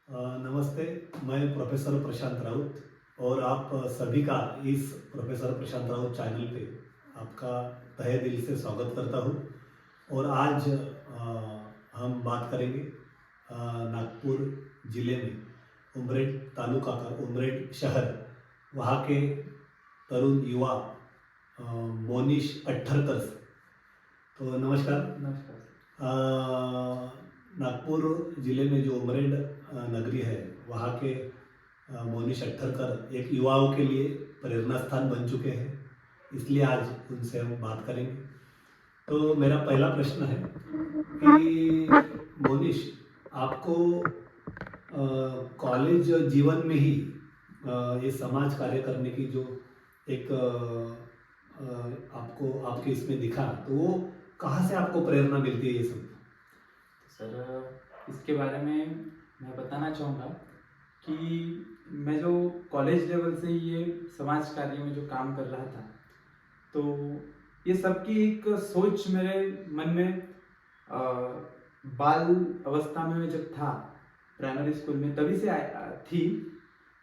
नमस्ते, मैं प्रोफेसर प्रशांत राउत और आप सभी का इस प्रोफेसर प्रशांत राउत चैनल पे आपका तहे दिल से स्वागत करता हूँ। और आज हम बात करेंगे नागपुर ज़िले में उमरेड तालुका का उमरेड शहर, वहाँ के तरुण युवा मोनिश अट्ठरकर से। तो नमस्कार। नमस्कार। नागपुर ज़िले में जो उमरेड नगरी है, वहाँ के मोनिश अट्ठरकर एक युवाओं के लिए प्रेरणा स्थान बन चुके हैं, इसलिए आज उनसे हम बात करेंगे। तो मेरा पहला प्रश्न है कि मोनिश, आपको कॉलेज जीवन में ही ये समाज कार्य करने की जो एक आपको आपके इसमें दिखा, तो वो कहाँ से आपको प्रेरणा मिलती है ये सब? सर, इसके बारे में मैं बताना चाहूँगा कि मैं जो कॉलेज लेवल से ये समाज कार्य में जो काम कर रहा था, तो ये सबकी एक सोच मेरे मन में बाल अवस्था में मैं जब था प्राइमरी स्कूल में, तभी से थी।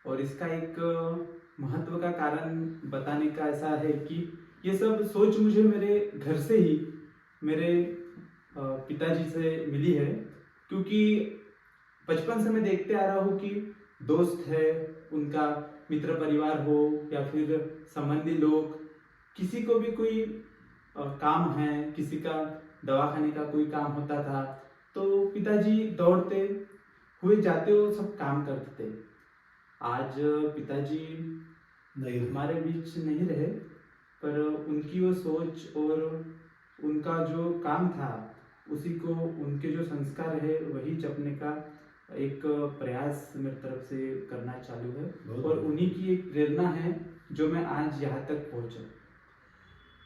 और इसका एक महत्व का कारण बताने का ऐसा है कि ये सब सोच मुझे मेरे घर से ही, मेरे पिताजी से मिली है। क्योंकि बचपन से मैं देखते आ रहा हूँ कि दोस्त है, उनका मित्र परिवार हो या फिर संबंधी लोग, किसी को भी कोई काम है, किसी का दवाखाने का कोई काम होता था, तो पिताजी दौड़ते हुए जाते वो सब काम करते थे। आज पिताजी नहीं, हमारे बीच नहीं रहे, पर उनकी वो सोच और उनका जो काम था, उसी को, उनके जो संस्कार है वही जपने का एक प्रयास मेरी तरफ से करना चालू है। और उन्हीं की एक प्रेरणा है जो मैं आज यहाँ तक पहुँचा।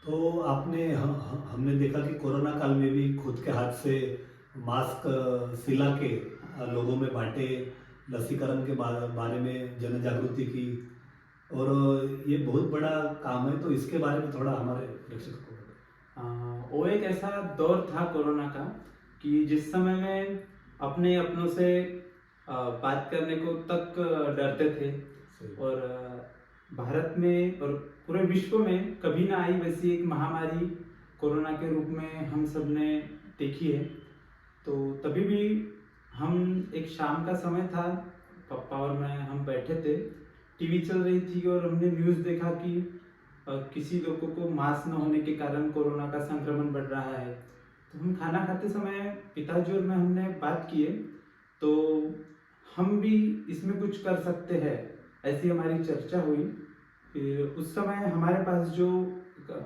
तो आपने हमने देखा कि कोरोना काल में भी खुद के हाथ से मास्क सिला के लोगों में बांटे, लसीकरण के बारे में जन जागृति की, और ये बहुत बड़ा काम है। तो इसके बारे में थोड़ा हमारे प्रेक्षकों को बताएं। वो एक ऐसा दौर था कोरोना का कि जिस समय में अपने अपनों से बात करने को तक डरते थे। और भारत में और पूरे विश्व में कभी ना आई वैसी एक महामारी कोरोना के रूप में हम सब ने देखी है। तो तभी भी हम, एक शाम का समय था, पापा और मैं हम बैठे थे, टीवी चल रही थी और हमने न्यूज़ देखा कि किसी लोगों को मास्क न होने के कारण कोरोना का संक्रमण बढ़ रहा है। तो हम खाना खाते समय पिताजी और मैं हमने बात किए, तो हम भी इसमें कुछ कर सकते हैं, ऐसी हमारी चर्चा हुई। फिर उस समय हमारे पास जो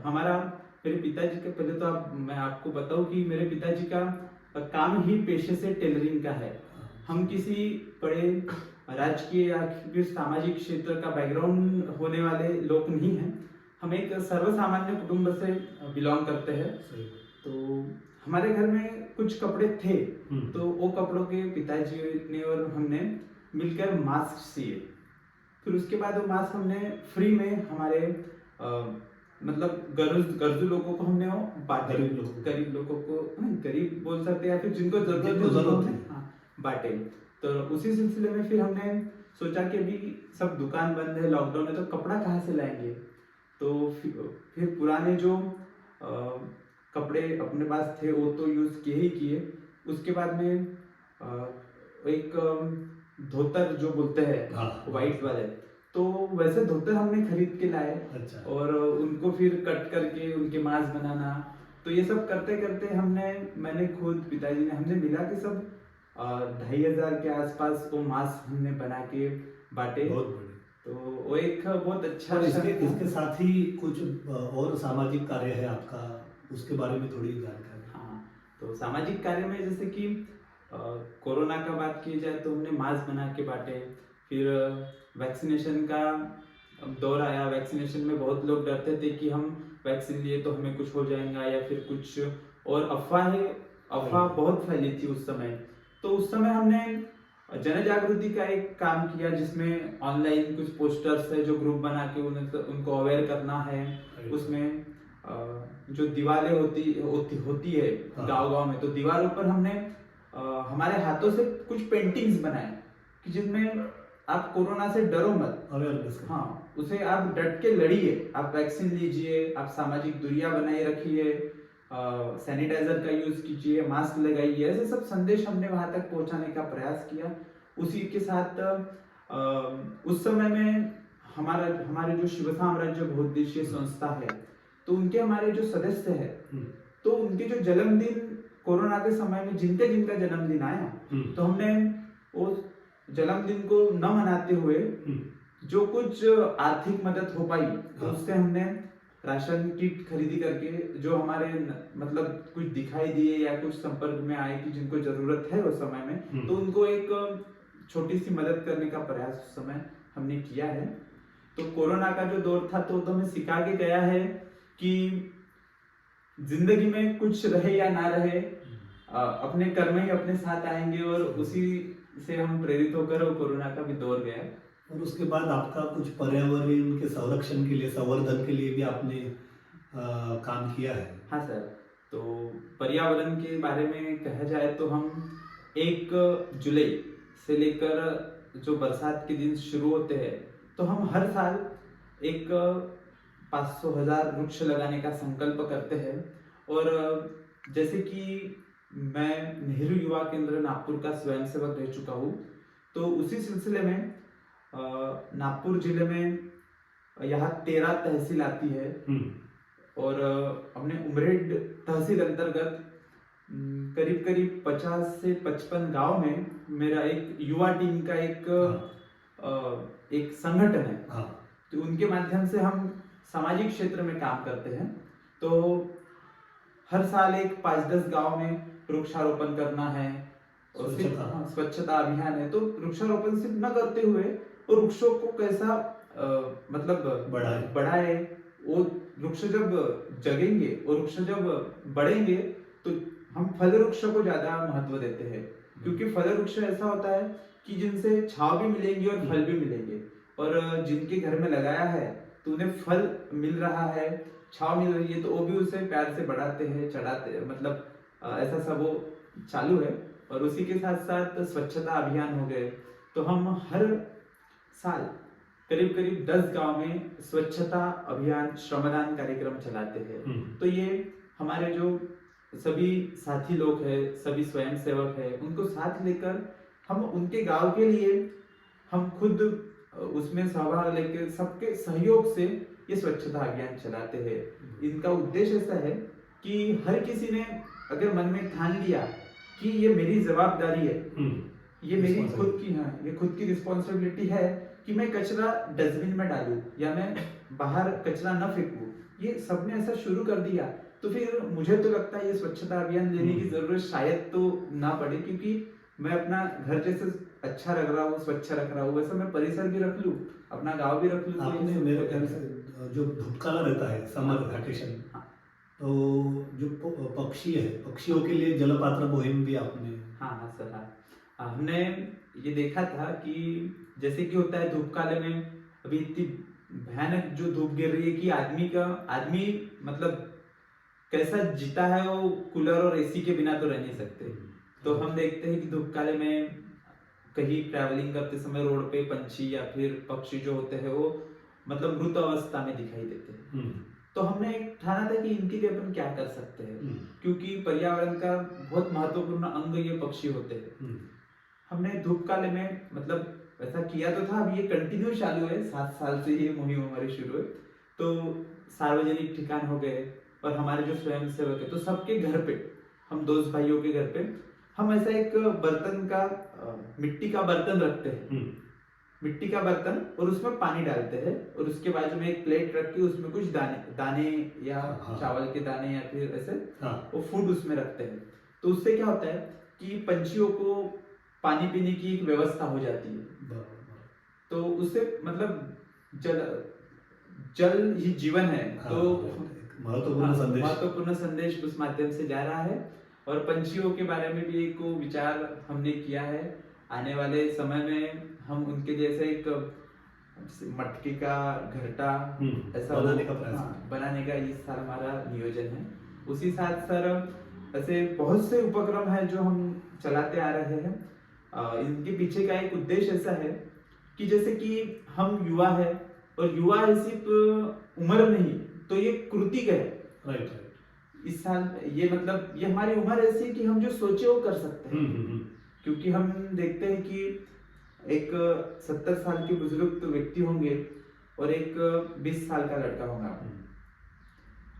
हमारा, मेरे पिताजी का, पहले तो मैं आपको बताऊं कि मेरे पिताजी का काम ही पेशे से टेलरिंग का है। हम किसी बड़े राजकीय या फिर सामाजिक क्षेत्र का बैकग्राउंड होने वाले लोग नहीं हैं। हम एक सर्वसामान्य कुटुंब से बिलोंग करते हैं। तो हमारे घर में कुछ कपड़े थे, तो वो कपड़ों के पिताजी ने और हमने मिलकर मास्क सिए। फिर उसके बाद वो मास्क हमने फ्री में हमारे मतलब गरजू लोगों को हमने वो बांटे। गरीब लोगों को, गरीब बोल सकते हैं या फिर जिनको जरूरत है, हाँ, बांटे। तो उसी सिलसिले में फिर हमने सोचा कि अभी सब दुकान बंद है, लॉकडाउन है, तो कपड़ा कहाँ से लाएंगे। तो फिर पुराने जो कपड़े अपने पास थे वो तो यूज़ किए ही किए। उसके बाद में एक धोतर जो बोलते हैं, वाइट वाले, तो वैसे धोतर हमने खरीद के लाए। अच्छा। और उनको फिर कट करके उनके मास्क बनाना, तो ये सब करते करते मैंने खुद, पिताजी ने, हमने मिला के सब 2500 के आसपास वो मास्क हमने बना के बांटे। बहुत बढ़िया। तो वो एक बहुत अच्छा। और इसके साथ ही कुछ और सामाजिक कार्य है आपका, उसके बारे में थोड़ी जानकारी। हाँ, तो सामाजिक कार्य में जैसे कि कोरोना का बात की जाए तो हमने मास्क बना के बांटे। फिर वैक्सीनेशन का दौर आया। वैक्सीनेशन में बहुत लोग डरते थे कि हम वैक्सीन लिए तो हमें कुछ हो जाएगा या फिर कुछ, और अफवाह बहुत फैली थी उस समय। तो उस समय हमने जन जागृति का एक काम किया, जिसमें ऑनलाइन कुछ पोस्टर्स है जो ग्रुप बना के उनको अवेयर करना है। उसमें जो दीवारें होती है गांव-गांव में, तो दीवारों पर हमने हमारे हाथों से कुछ पेंटिंग्स बनाए। कि जिनमें आप कोरोना से डरो मत। अवेयरनेस। हाँ, उसे आप डट के लड़िए, आप वैक्सीन लीजिए, आप सामाजिक दूरियां बनाए रखिए, सैनिटाइजर का यूज कीजिए, मास्क लगाइए, ऐसे सब संदेश हमने वहां तक पहुंचाने का प्रयास किया। उसी के साथ उस समय में हमारे जो शिव साम्राज्य बहुउद्देशीय संस्था है, तो उनके हमारे जो सदस्य है, तो उनके जो जन्मदिन कोरोना के समय में जिनका जिनका जन्मदिन आया, तो हमने उस जन्मदिन को न मनाते हुए जो कुछ आर्थिक मदद हो पाई, तो उससे हमने राशन किट खरीदी करके, जो हमारे मतलब कुछ दिखाई दिए या कुछ संपर्क में आए कि जिनको जरूरत है उस समय में, तो उनको एक छोटी सी मदद करने का प्रयास उस समय हमने किया है। तो कोरोना का जो दौर था तो हमें सिखा के गया है कि जिंदगी में कुछ रहे या ना रहे, अपने कर्म ही अपने साथ आएंगे, और उसी से हम प्रेरित होकर वो कोरोना का भी दौर गया। और उसके बाद आपका कुछ पर्यावरण के संरक्षण के लिए, संवर्धन के लिए भी आपने काम किया है। हाँ सर, तो पर्यावरण के बारे में कहा जाए तो हम 1 जुलाई से लेकर जो बरसात के दिन शुरू होते हैं, तो हम हर साल एक 500,000 वृक्ष लगाने का संकल्प करते हैं। और जैसे कि मैं नेहरू युवा केंद्र नागपुर का स्वयंसेवक रह चुका हूँ, तो उसी सिलसिले में नागपुर जिले में यहाँ 13 तहसील आती है, और अपने उमरेड तहसील अंतर्गत करीब करीब 50 से 55 गांव में मेरा एक युवा टीम का एक संगठन है। तो उनके माध्यम से हम सामाजिक क्षेत्र में काम करते हैं। तो हर साल एक 5-10 गांव में वृक्षारोपण करना है, और स्वच्छता अभियान है। तो वृक्षारोपण सिर्फ न करते हुए और वृक्षों को कैसा मतलब बढ़ाए, वो वृक्ष जब जगेंगे और वृक्ष जब बढ़ेंगे तो हम फल वृक्ष को ज्यादा महत्व देते हैं, क्योंकि फल वृक्ष ऐसा होता है कि जिनसे छांव भी मिलेंगी और फल भी मिलेंगे। और जिनके घर में लगाया है तो उन्हें फल मिल रहा है, छांव मिल रही है, तो वो भी उसे प्यार से बढ़ाते हैं, चढ़ाते हैं, मतलब ऐसा सब वो चालू है। और उसी के साथ साथ स्वच्छता अभियान हो गए, तो हम हर साल करीब करीब 10 गांव में स्वच्छता अभियान श्रमदान कार्यक्रम चलाते हैं। तो ये हमारे जो सभी साथी लोग हैं, सभी स्वयंसेवक हैं, उनको साथ लेकर हम उनके गांव के लिए हम खुद उसमें सहभाग लेकर सबके सहयोग से ये स्वच्छता अभियान चलाते हैं। इनका उद्देश्य ऐसा है कि हर किसी ने अगर मन में ठान लिया कि ये मेरी जवाबदारी है, ये मेरी खुद की, हाँ, ये खुद की रिस्पॉन्सिबिलिटी है कि मैं कचरा डस्टबिन में डालूं या मैं बाहर कचरा न फेंकूं, ये सबने ऐसा शुरू कर दिया, तो फिर मुझे तो लगता है ये स्वच्छता अभियान लेने की जरूरत शायद तो ना पड़े, क्योंकि मैं अपना घर जैसे अच्छा रख रहा हूँ, स्वच्छ रख रहा हूँ, वैसे मैं परिसर भी रख लूँ, अपना गांव भी रख लूँ। आपने मेरे ख्याल से जो धूपकाला रहता है, समर वैकेशन, तो जो पक्षी है, पक्षियों के लिए जलपात्र मुहिम भी आपने। हाँ सर, हाँ, हमने ये देखा था कि जैसे कि होता है धूप काले में, अभी इतनी भयानक जो धूप गिर रही है कि आदमी मतलब कैसा जीता है, वो कूलर और एसी के बिना तो रह नहीं सकते। तो हम देखते हैं कि धूप काले में कहीं ट्रैवलिंग करते समय रोड पे पंछी या फिर पक्षी जो होते हैं वो मतलब मृत अवस्था में दिखाई देते हैं। तो हमने ठाना था कि इनके लिए अपन क्या कर सकते हैं, क्योंकि पर्यावरण का बहुत महत्वपूर्ण अंग ये पक्षी होते हैं। हमने धूप काले में मतलब ऐसा किया तो था, अभी ये कंटिन्यू चालू है, 7 साल से ये मुहिम हमारी शुरू है। तो सार्वजनिक ठिकान हो गए और हमारे जो स्वयंसेवक है, तो सबके घर पे, हम दोस्त भाइयों के घर पे हम ऐसा एक बर्तन का मिट्टी का बर्तन रखते हैं, मिट्टी का बर्तन, और उसमें पानी डालते हैं, और उसके बाजू में एक प्लेट रख के उसमें कुछ दाने या चावल के दाने या फिर ऐसे वो फूड उसमें रखते हैं। तो उससे क्या होता है कि पंछियों को पानी पीने की एक व्यवस्था हो जाती है। तो उससे मतलब जल ही जीवन है। तो महत्वपूर्ण संदेश उस माध्यम से जा रहा है। और पंछियों के बारे में भी एक विचार हमने किया है, आने वाले समय में हम उनके जैसे एक मटके का घरटा ऐसा बनाने का इस साल हमारा नियोजन है। उसी साथ सर ऐसे बहुत से उपक्रम है जो हम चलाते आ रहे हैं। इनके पीछे का एक उद्देश्य ऐसा है कि जैसे कि हम युवा है, और युवा है सिर्फ उम्र नहीं, तो ये कृतिक है। Right right. इस साल ये मतलब ये हमारी उम्र ऐसी है कि हम जो सोचे वो कर सकते हैं। क्योंकि हम देखते हैं कि एक 70 साल के बुजुर्ग व्यक्ति होंगे और एक 20 साल का लड़का होगा।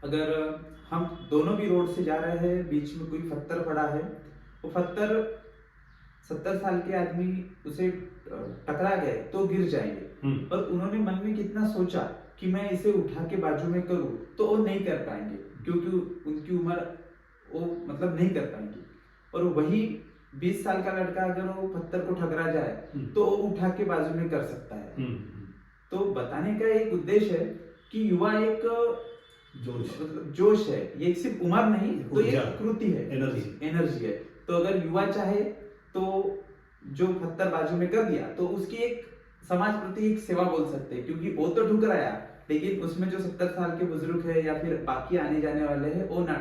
अगर हम दोनों भी रोड से जा रहे हैं, बीच में कोई पत्थर पड़ा है, वो पत्थर 70 साल के आदमी उसे टकरा गए तो गिर जाएंगे, पर उन्होंने मन में कितना सोचा कि मैं इसे उठा के बाजू में करूं, तो वो नहीं कर पाएंगे क्योंकि उनकी उम्र वो मतलब नहीं कर पाएंगे। और वही 20 साल का लड़का अगर वो पत्थर को ठकरा जाए तो वो उठा के बाजू में कर सकता है। तो बताने का एक उद्देश्य है कि युवा एक मतलब जोश है, ये सिर्फ उम्र नहीं, तो ये कृति है, एनर्जी है। तो अगर युवा चाहे तो जो पत्थर बाजू में कर दिया तो उसकी एक समाज प्रति एक सेवा बोल सकते हैं, क्योंकि वो तो ठुकराया, लेकिन उसमें जो 70 साल के बुजुर्ग है या फिर बाकी आने जाने वाले हैं वो ना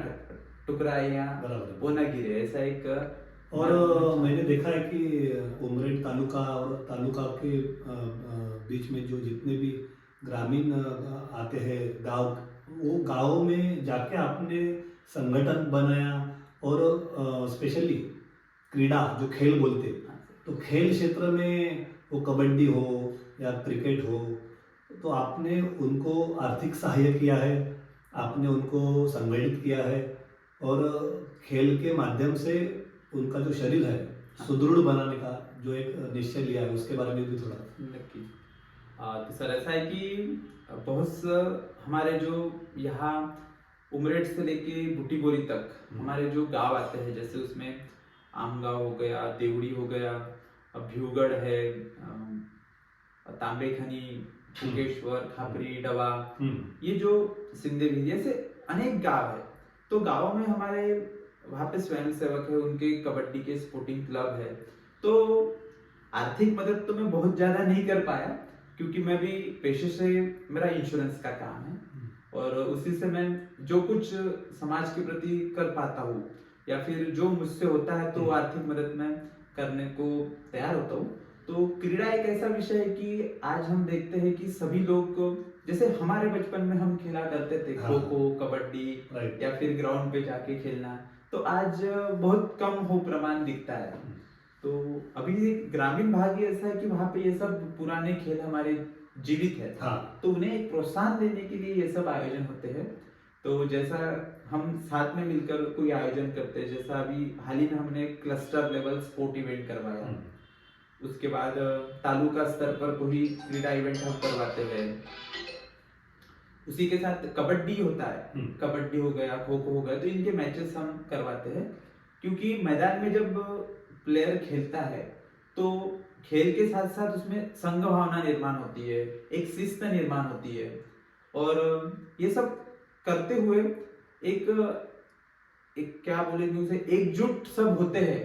टुकराए या वो ना गिरे, ऐसा एक। और मैंने देखा है कि उमरेड तालुका और तालुका के बीच में जो जितने भी ग्रामीण आते हैं गांव, वो गाँव में जाके आपने संगठन बनाया, और स्पेशली क्रीड़ा जो खेल बोलते, तो खेल क्षेत्र में वो कबड्डी हो या क्रिकेट हो, तो आपने उनको आर्थिक सहाय्य किया है, आपने उनको संगठित किया है, और खेल के माध्यम से उनका जो शरीर है सुदृढ़ बनाने का जो एक निश्चय लिया है, उसके बारे में भी थोड़ा। नक्की। तो सर ऐसा है कि बहुत हमारे जो यहाँ उमरेड से लेके बुटीबोरी तक हमारे जो गांव आते हैं, जैसे उसमें आमगांव हो गया, देवड़ी हो गया, भ्यूगढ़ है, तांबेखनी, फुकेश्वर, खापरी, डवा, ये जो सिंधेवी, ऐसे अनेक गांव है। तो गांवों में हमारे वहाँ पे स्वयं सेवक है, उनके कबड्डी के स्पोर्टिंग क्लब है। तो आर्थिक मदद तो मैं बहुत ज्यादा नहीं कर पाया, क्योंकि मैं भी पेशे से मेरा इंश्योरेंस का काम है, और उसी से मैं जो कुछ समाज के प्रति कर पाता हूँ या फिर जो मुझसे होता है तो आर्थिक मदद मैं करने को तैयार होता हूँ। तो क्रीड़ा एक ऐसा विषय है कि आज हम देखते हैं कि सभी लोग, जैसे हमारे बचपन में हम खेला करते थे खो खो, कबड्डी या फिर ग्राउंड पे जाके खेलना, तो आज बहुत कम हो प्रमाण दिखता है। तो अभी ग्रामीण भाग ही ऐसा है कि वहाँ पे ये सब पुराने खेल हमारे जीवित है। तो उन्हें एक प्रोत्साहन देने के लिए ये सब आयोजन होते हैं। तो जैसा हम साथ में मिलकर कोई आयोजन करते हैं, जैसा अभी हाल ही में हमने क्लस्टर लेवल स्पोर्ट इवेंट करवाया, उसके बाद तालुका स्तर पर कोई क्रीड़ा इवेंट हम करवाते हैं। उसी के साथ कबड्डी होता है, कबड्डी हो गया, खो खो हो गया, तो इनके मैचेस हम करवाते हैं। क्योंकि मैदान में जब प्लेयर खेलता है तो खेल के साथ साथ उसमें संघ भावना निर्माण होती है, एक शिस्त निर्माण होती है, और ये सब करते हुए एक क्या बोलेंगे उसे, एकजुट सब होते हैं,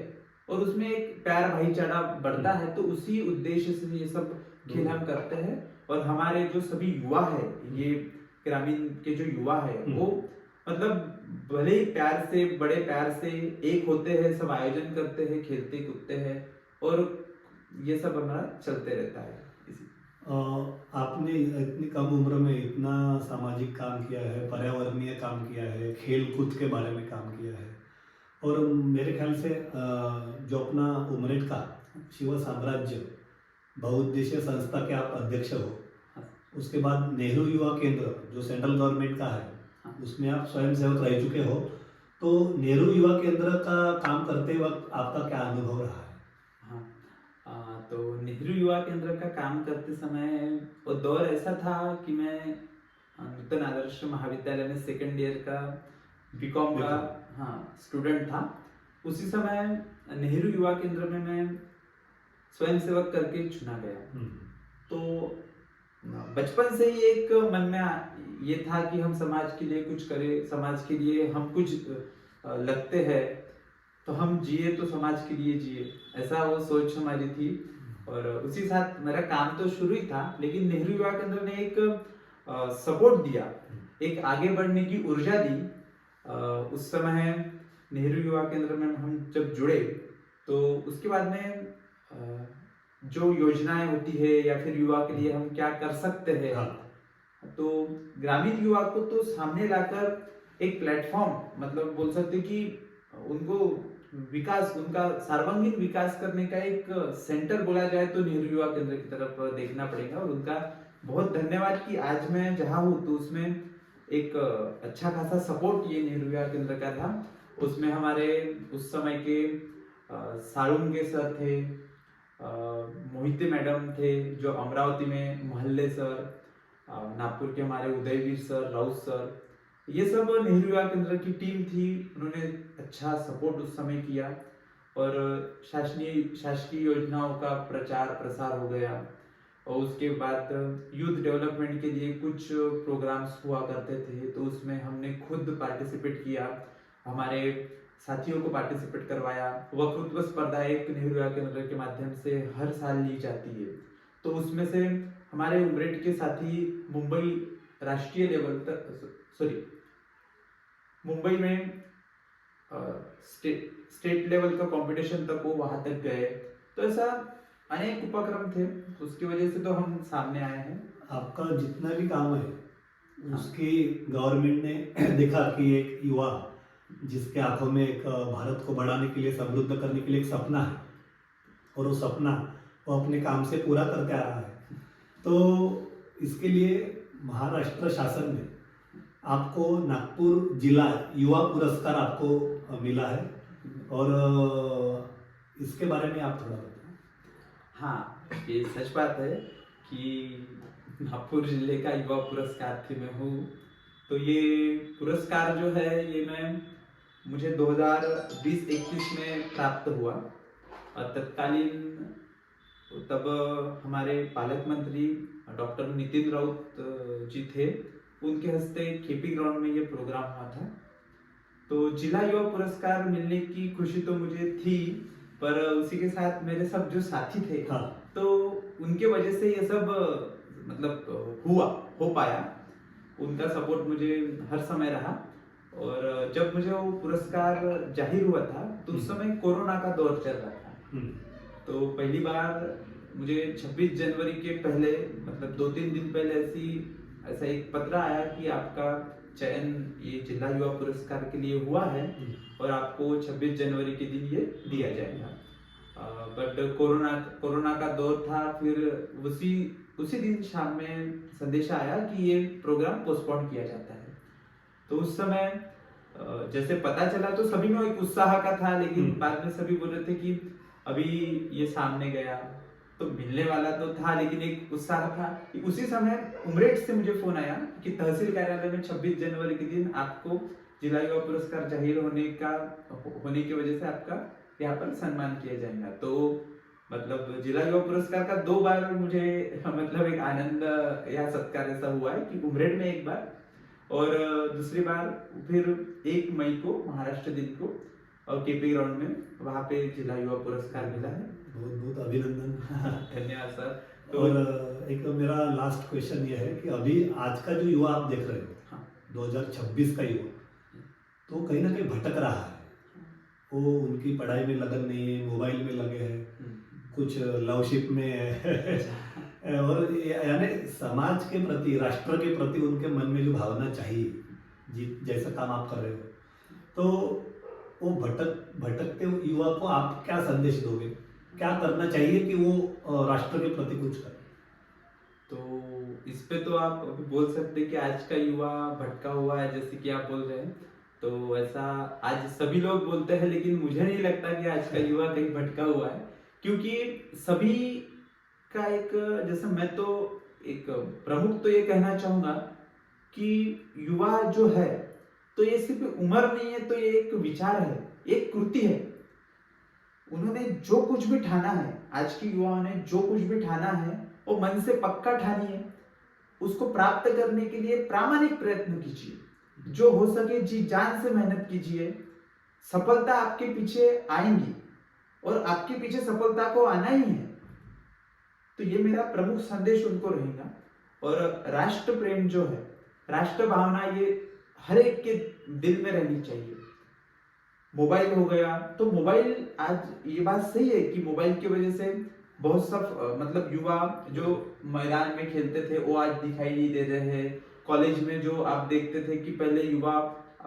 और उसमें एक प्यार भाईचारा बढ़ता है। तो उसी उद्देश्य से ये सब खेल हम करते हैं। और हमारे जो सभी युवा है, ये ग्रामीण के जो युवा है, वो मतलब भले ही प्यार से, बड़े प्यार से एक होते हैं, सब आयोजन करते हैं, खेलते कूदते हैं, और ये सब हमारा चलते रहता है। आपने इतनी कम उम्र में इतना सामाजिक काम किया है, पर्यावरणीय काम किया है, खेल कूद के बारे में काम किया है, और मेरे ख्याल से जो अपना उमरेड का शिव साम्राज्य बहुउद्देशीय संस्था के आप अध्यक्ष हो, उसके बाद नेहरू युवा केंद्र जो सेंट्रल गवर्नमेंट का है, उसमें आप स्वयं सेवक रह चुके हो। तो नेहरू युवा केंद्र का काम करते वक्त आपका क्या अनुभव रहा है? तो नेहरू युवा केंद्र का काम करते समय वो दौर ऐसा था कि मैं नूतन आदर्श महाविद्यालय में सेकंड ईयर का बीकॉम का स्टूडेंट था। उसी समय नेहरू युवा केंद्र में मैं स्वयं सेवक करके चुना गया। तो बचपन से ही एक मन में ये था कि हम समाज के लिए कुछ करें, समाज के लिए हम कुछ लगते हैं, तो हम जिए तो समाज के लिए जिए, ऐसा वो सोच हमारी थी। और उसी साथ मेरा काम तो शुरू ही था, लेकिन नेहरू युवा केंद्र ने एक सपोर्ट दिया, एक आगे बढ़ने की ऊर्जा दी। उस समय नेहरू युवा केंद्र में हम जब जुड़े, तो उसके बाद में जो योजनाएं होती है या फिर युवा के लिए हम क्या कर सकते हैं, हाँ तो ग्रामीण युवा को तो सामने लाकर एक प्लेटफॉर्म, मतलब बोल सकते कि उनको विकास, उनका सर्वांगीण विकास करने का एक सेंटर बोला जाए तो नेहरू युवा केंद्र की तरफ देखना पड़ेगा। और उनका बहुत धन्यवाद कि आज मैं जहाँ हूँ तो उसमें एक अच्छा खासा सपोर्ट ये नेहरू युवा केंद्र का था। उसमें हमारे उस समय के साळुंगे सर थे, मोहिते मैडम थे जो अमरावती में, महल्ले सर, नागपुर के हमारे उदयवीर सर, राउत सर, ये सब नेहरू युवा केंद्र की टीम थी। उन्होंने अच्छा सपोर्ट उस समय किया और शासकीय योजनाओं का प्रचार प्रसार हो गया। और उसके बाद यूथ डेवलपमेंट के लिए कुछ प्रोग्राम्स हुआ करते थे, तो उसमें हमने खुद पार्टिसिपेट किया, हमारे साथियों को पार्टिसिपेट करवाया। वक्तृत्व स्पर्धा एक नेहरू युवा केंद्र के माध्यम से हर साल ली जाती है, तो उसमें से हमारे उमरेड के साथी मुंबई राष्ट्रीय लेवल तक, सॉरी मुंबई में स्टेट लेवल का कंपटीशन तक वो वहां तक गए। तो ऐसा अनेक उपक्रम थे, उसकी वजह से तो हम सामने आए हैं। आपका जितना भी काम है हाँ। उसकी गवर्नमेंट ने देखा कि एक युवा जिसके आंखों में एक भारत को बढ़ाने के लिए, समृद्ध करने के लिए एक सपना है, और वो सपना वो अपने काम से पूरा करके आ रहा है। तो इसके लिए महाराष्ट्र शासन ने आपको नागपुर जिला युवा पुरस्कार आपको मिला है, और इसके बारे में आप थोड़ा बताएं। हाँ, ये सच बात है कि नागपुर जिले का युवा पुरस्कार थी मैं हूँ। तो ये पुरस्कार जो है ये मुझे 2020-21 में प्राप्त हुआ। और तत्कालीन तब हमारे पालक मंत्री डॉक्टर नितिन राउत जी थे, उनके हस्ते केपी ग्राउंड में ये प्रोग्राम हुआ था। तो जिला युवा पुरस्कार मिलने की खुशी तो मुझे थी, पर उसी के साथ मेरे सब जो साथी थे, हाँ। तो उनके वजह से ये सब मतलब हो पाया। उनका सपोर्ट मुझे हर समय रहा। और जब मुझे वो पुरस्कार जाहिर हुआ था तो उस समय कोरोना का दौर चल रहा था। तो पहली बार मुझे 26 जनवरी के पहले, मतलब 2-3 दिन पहले ऐसा एक पत्र आया कि आपका चयन ये जिला युवा पुरस्कार के लिए हुआ है और आपको 26 जनवरी के दिन ये दिया जाएगा। बट कोरोना का दौर था। फिर उसी दिन शाम में संदेश आया कि ये प्रोग्राम पोस्टपोन किया जाता है। तो उस समय जैसे पता चला तो सभी में एक उत्साह का था, लेकिन बाद में सभी बोल रहे थे कि अभी ये सामने गया तो मिलने वाला तो था, लेकिन एक उत्साह था। उसी समय उमरेड से मुझे फोन आया कि तहसील कार्यालय में 26 जनवरी के दिन आपको जिला युवा पुरस्कार जाहिर होने की वजह से आपका यहाँ पर सम्मान किया जाएगा। तो मतलब जिला युवा पुरस्कार का 2 बार मुझे मतलब एक आनंद या सत्कार ऐसा हुआ है कि उमरेड में एक बार, और दूसरी बार फिर 1 मई को महाराष्ट्र दिन को केपी ग्राउंड में वहाँ पे जिला युवा पुरस्कार मिला है। बहुत बहुत अभिनंदन। धन्यवाद सर। तो और एक मेरा लास्ट क्वेश्चन ये है कि अभी आज का जो युवा आप देख रहे हो, हाँ। 2026 का युवा तो कहीं ना कहीं भटक रहा है। वो उनकी पढ़ाई में लगन नहीं है, मोबाइल में लगे हैं, कुछ लवशिप में है और यानी समाज के प्रति, राष्ट्र के प्रति उनके मन में जो भावना चाहिए, जैसा काम आप कर रहे हो, तो वो भटकते युवा को आप क्या संदेश दोगे? क्या करना चाहिए कि वो राष्ट्र के प्रति कुछ करे? तो इस पे तो आप अभी बोल सकते हैं कि आज का युवा भटका हुआ है, जैसे कि आप बोल रहे हैं। तो ऐसा आज सभी लोग बोलते हैं, लेकिन मुझे नहीं लगता कि आज का युवा कहीं भटका हुआ है, क्योंकि सभी का एक, जैसे मैं तो एक प्रमुख तो ये कहना चाहूंगा कि युवा जो है तो ये सिर्फ उम्र नहीं है, तो ये एक विचार है, एक कृति है। उन्होंने जो कुछ भी ठाना है, आज की युवाओं ने जो कुछ भी ठाना है वो मन से पक्का ठानी है। उसको प्राप्त करने के लिए प्रामाणिक प्रयत्न कीजिए, जो हो सके जी जान से मेहनत कीजिए। सफलता आपके पीछे आएंगी और आपके पीछे सफलता को आना ही है। तो ये मेरा प्रमुख संदेश उनको रहेगा। और राष्ट्र प्रेम जो है, राष्ट्र भावना, ये हर एक के दिल में रहनी चाहिए। मोबाइल हो गया तो मोबाइल, आज ये बात सही है कि मोबाइल की वजह से बहुत सब मतलब युवा जो मैदान में खेलते थे वो आज दिखाई नहीं दे रहे हैं। कॉलेज में जो आप देखते थे कि पहले युवा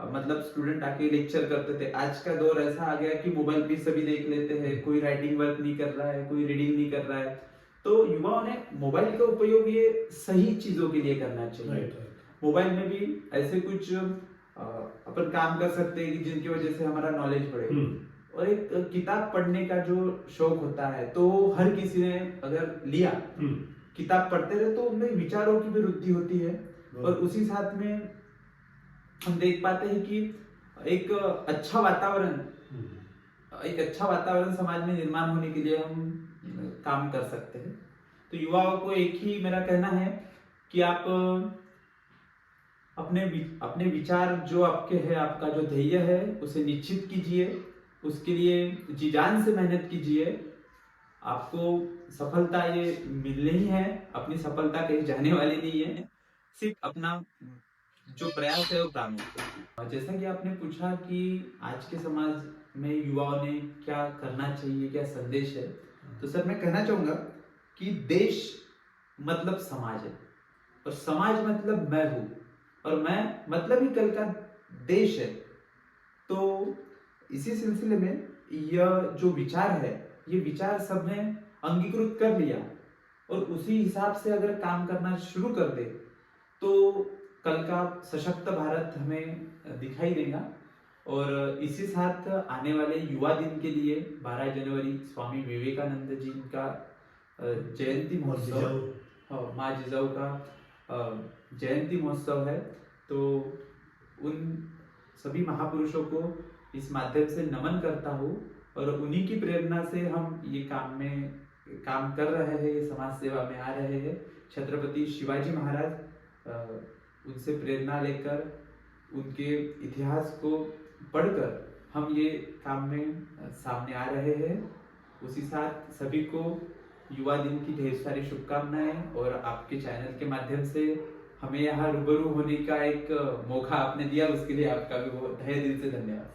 मतलब स्टूडेंट आके लेक्चर करते थे, आज का दौर ऐसा आ गया कि मोबाइल पे सभी देख लेते हैं, कोई राइटिंग वर्क नहीं कर रहा है, कोई रीडिंग नहीं कर रहा है। तो युवाओं ने मोबाइल का उपयोग ये सही चीजों के लिए करना चाहिए। राइट। मोबाइल में भी ऐसे कुछ अपन काम कर सकते हैं कि जिनकी वजह से हमारा नॉलेज बढ़े। और एक किताब पढ़ने का जो शौक होता है तो हर किसी ने अगर लिया, किताब पढ़ते रहे तो उनमें विचारों की भी वृद्धि होती है। और उसी साथ में हम देख पाते हैं कि एक अच्छा वातावरण समाज में निर्माण होने के लिए हम काम कर सकते हैं। तो युवाओं को एक ही मेरा कहना है कि आप अपने विचार जो आपके है, आपका जो ध्येय है उसे निश्चित कीजिए, उसके लिए जी जान से मेहनत कीजिए। आपको सफलता ये मिलनी ही है, अपनी सफलता कहीं जाने वाली नहीं है, सिर्फ अपना जो प्रयास है वो प्रामुख्य है। जैसा कि आपने पूछा कि आज के समाज में युवाओं ने क्या करना चाहिए, क्या संदेश है, तो सर मैं कहना चाहूंगा कि देश मतलब समाज है और समाज मतलब मैं हूं और मैं मतलब ही कल का देश है। तो इसी सिलसिले में यह जो विचार है, ये विचार सबने अंगीकृत कर लिया और उसी हिसाब से अगर काम करना शुरू कर दे तो कल का सशक्त भारत हमें दिखाई देगा। और इसी साथ आने वाले युवा दिन के लिए 12 जनवरी स्वामी विवेकानंद जी का जयंती महोत्सव, माँ जिजाऊ का जयंती महोत्सव है। तो उन सभी महापुरुषों को इस माध्यम से नमन करता हूँ और उन्हीं की प्रेरणा से हम ये काम कर रहे हैं, ये समाज सेवा में आ रहे हैं। छत्रपति शिवाजी महाराज, उनसे प्रेरणा लेकर उनके इतिहास को पढ़कर हम ये काम में सामने आ रहे हैं। उसी साथ सभी को युवा दिन की ढेर सारी शुभकामनाएं और आपके चैनल के माध्यम से हमें यहाँ रूबरू होने का एक मौका आपने दिया, उसके लिए आपका भी बहुत तहे दिल से धन्यवाद।